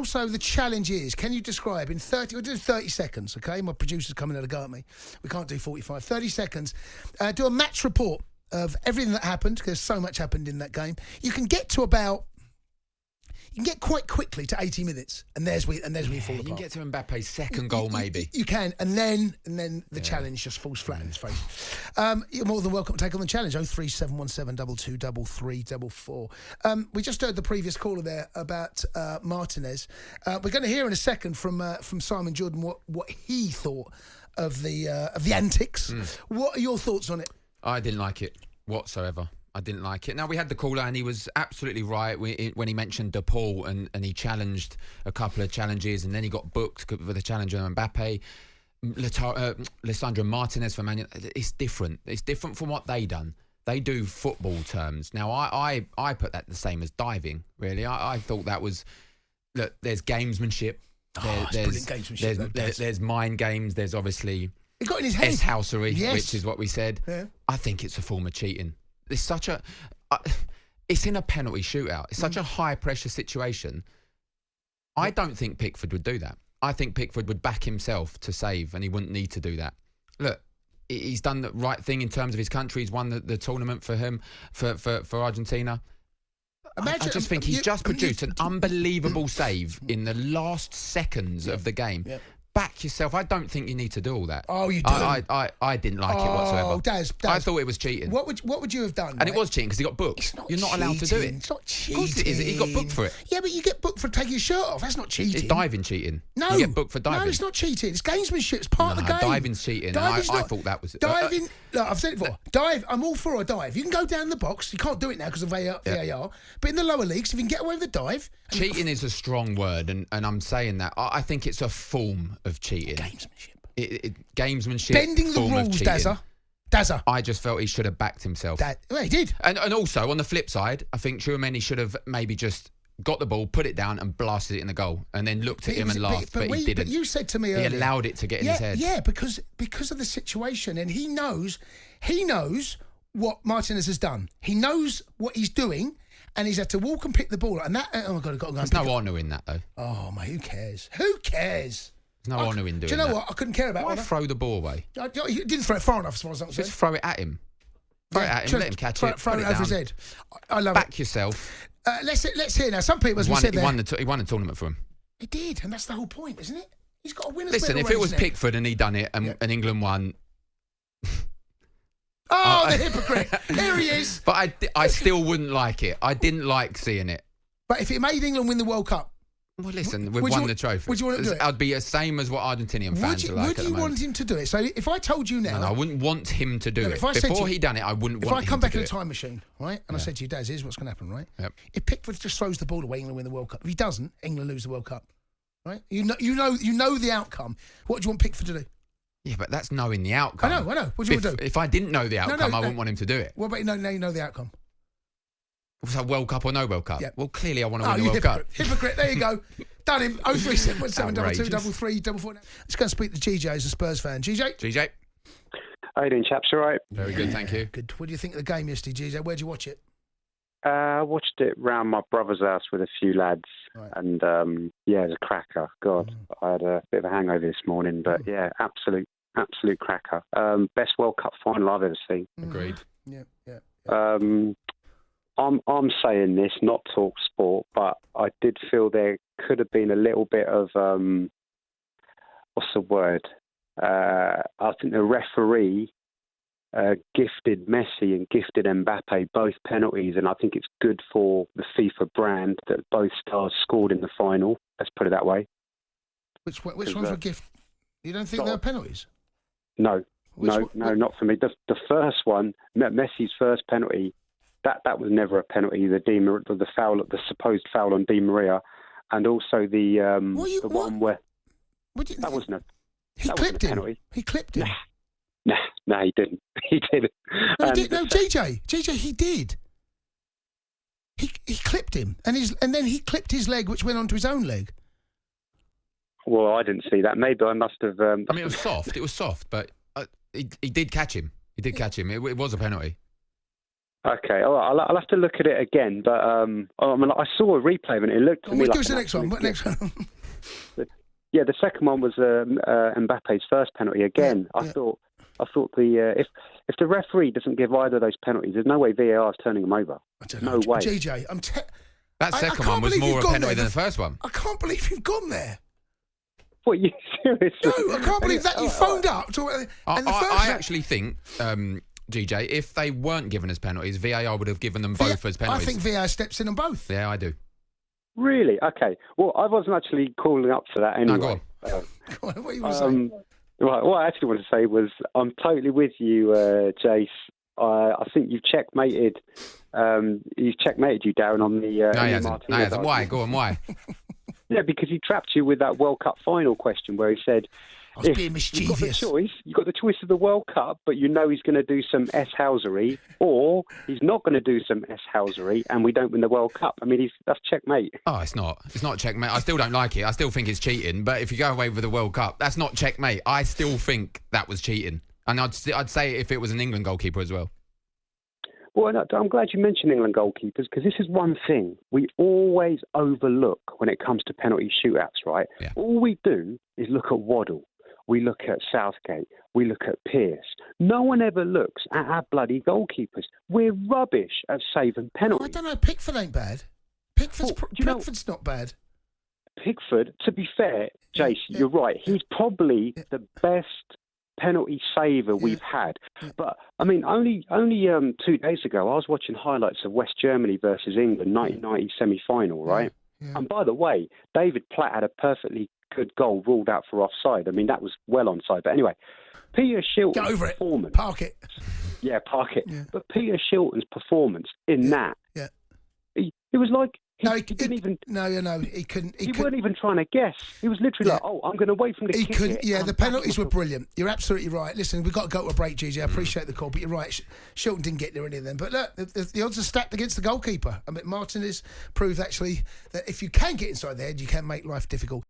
also the challenge is, can you describe in 30, we'll do 30 seconds, okay? My producer's coming out of go at me. We can't do 45. 30 seconds. Do a match report of everything that happened, because so much happened in that game. You can get quite quickly to 80 minutes, and there's where you fall apart. You can get to Mbappe's second goal, maybe. You can, and then the challenge just falls flat in his face. You're more than welcome to take on the challenge. 03717 223344. We just heard the previous caller there about Martinez. We're going to hear in a second from Simon Jordan what he thought of the antics. What are your thoughts on it? I didn't like it whatsoever. I didn't like it. Now, we had the caller, and he was absolutely right when he mentioned De Paul, and he challenged a couple of challenges, and then he got booked for the challenge on Mbappe. Lisandro Martinez for Man United. It's different. It's different from what they done. They do football terms. Now, I put that the same as diving, really. I thought that was... Look, there's gamesmanship. There's brilliant gamesmanship. There's mind games. There's obviously... It got in his head. S-housery, yes. Which is what we said. Yeah. I think it's a form of cheating. It's such a... it's in a penalty shootout. It's such a high-pressure situation. I don't think Pickford would do that. I think Pickford would back himself to save, and he wouldn't need to do that. Look, he's done the right thing in terms of his country. He's won the tournament for him, for Argentina. I just think he's just produced an unbelievable save in the last seconds of the game. Yeah. Back yourself. I don't think you need to do all that. Oh, you do. I didn't like it whatsoever. Oh, Daz. I thought it was cheating. What would you have done? And it was cheating because he got booked. You're not allowed to do it. It's not cheating. Of course it is. He got booked for it. Yeah, but you get booked for taking your shirt off. That's not cheating. It's diving cheating. No. You get booked for diving. No, it's not cheating. It's gamesmanship. It's part of the game. Diving's cheating. I thought that was... Diving... Look, I've said it before. Dive, I'm all for a dive. You can go down the box. You can't do it now because of VAR. But in the lower leagues, if you can get away with the dive... Cheating is a strong word, and I'm saying that. I think it's a form of cheating. Gamesmanship. Gamesmanship. Bending the rules, Dazza. I just felt he should have backed himself. Well, he did. And also, on the flip side, I think Tchouaméni should have maybe just got the ball, put it down and blasted it in the goal, and then looked at him and laughed, but he didn't. But you said to me earlier... He allowed it to get in his head. Yeah, because of the situation, and he knows what Martinez has done. He knows what he's doing, and he's had to walk and pick the ball. And that... Oh, my God, I've got to go and There's no honour in that, though. Oh, mate, who cares? Who cares? There's no honour in doing that. Do you know what? I couldn't care about it. Why throw the ball away? You didn't throw it far enough, as far as I'm concerned. Just throw it at him. Throw it at him, let him catch it. Throw it over his head. I love Back yourself. Let's hear now. Some people, as we said there... He won the tournament for him. He did, and that's the whole point, isn't it? He's got a winner's Listen, if it was Pickford and he'd done it and England won... Oh, the hypocrite. Here he is. But I still wouldn't like it. I didn't like seeing it. But if it made England win the World Cup... Well, listen, we've won the trophy. Would you want to do it? I'd be the same as what Argentinian fans are like at the moment. Would you want him to do it? So if I told you now... No, I wouldn't want him to do it. Before he done it, I wouldn't want him to do it. If I come back in a time machine, right, and I said to you, Daz, here's what's going to happen, right? Yep. If Pickford just throws the ball away, England win the World Cup. If he doesn't, England lose the World Cup. Right? You know the outcome. What do you want Pickford to do? Yeah, but that's knowing the outcome. I know. What do you want to do? If I didn't know the outcome, I wouldn't want him to do it. What about now you know the outcome? So World Cup or no World Cup? Yeah. Well, clearly I want to win the World Cup. Hypocrite, there you go. Done him. 03717 Let's go and speak to GJ as a Spurs fan. GJ? How you doing, chaps? All right? Very good, thank you. Good. What do you think of the game yesterday, GJ? Where'd you watch it? I watched it round my brother's house with a few lads. Right. And, it was a cracker. God, I had a bit of a hangover this morning. But, absolute cracker. Best World Cup final I've ever seen. Agreed. Yeah. I'm saying this, not talk sport, but I did feel there could have been a little bit of, what's the word? I think the referee gifted Messi and gifted Mbappe both penalties, and I think it's good for the FIFA brand that both stars scored in the final. Let's put it that way. Which ones were gift? You don't think they were penalties? No, not for me. The first one, Messi's first penalty, that was never a penalty. The supposed foul on Di Maria, and also the one where that wasn't a. He clipped him. Penalty. He clipped him. Nah, he didn't. He didn't. No, JJ, he did. He clipped him, and then he clipped his leg, which went onto his own leg. Well, I didn't see that. Maybe I must have. It was soft. It was soft, but he did catch him. He did catch him. It was a penalty. Okay, all right, I'll have to look at it again. But I mean, I saw a replay and it looked to me like. Give us the next one. What next one? Yeah, the second one was Mbappe's first penalty. Again, I thought if the referee doesn't give either of those penalties, there's no way VAR is turning them over. I don't know. No way. GJ, that second one was more a penalty than the first one. I can't believe you've gone there. What, you seriously? No, I can't believe that you phoned up. I actually think, GJ, if they weren't given as penalties, VAR would have given them both as penalties. I think VAR steps in on both. Yeah, I do. Really? Okay. Well, I wasn't actually calling up for that anyway. No, go on. What are you going to say? Right, what I actually want to say was I'm totally with you, Jace. I think you've checkmated. He's checkmated you, Darren, on the. No, he hasn't. Why? Go on. Why? Yeah, because he trapped you with that World Cup final question where he said, I was being mischievous. You've got the choice of the World Cup, but you know he's going to do some S-housery, or he's not going to do some S-housery, and we don't win the World Cup. I mean, that's checkmate. Oh, it's not. It's not checkmate. I still don't like it. I still think it's cheating. But if you go away with the World Cup, that's not checkmate. I still think that was cheating. And I'd say if it was an England goalkeeper as well. Well, I'm glad you mentioned England goalkeepers, because this is one thing we always overlook when it comes to penalty shootouts, right? Yeah. All we do is look at Waddle. We look at Southgate. We look at Pearce. No one ever looks at our bloody goalkeepers. We're rubbish at saving penalties. I don't know. Pickford ain't bad. Pickford's not bad. Pickford, to be fair, Jace, you're right. He's probably the best penalty saver we've had. But, I mean, only 2 days ago, I was watching highlights of West Germany versus England, 1990 semi-final, right? Yeah. And by the way, David Platt had a perfectly good goal ruled out for offside. I mean, that was well onside. But anyway, Peter Shilton's performance... Park it. Yeah, park it. Yeah. But Peter Shilton's performance in that... Yeah. It was like... He didn't even... No, he couldn't... He weren't even trying to guess. He was literally like, I'm going to wait from the kick. The penalties were brilliant. You're absolutely right. Listen, we've got to go to a break, GJ. I appreciate the call, but you're right. Shilton didn't get near any of them. But look, the odds are stacked against the goalkeeper. I mean, Martinez proved actually that if you can get inside the head, you can make life difficult.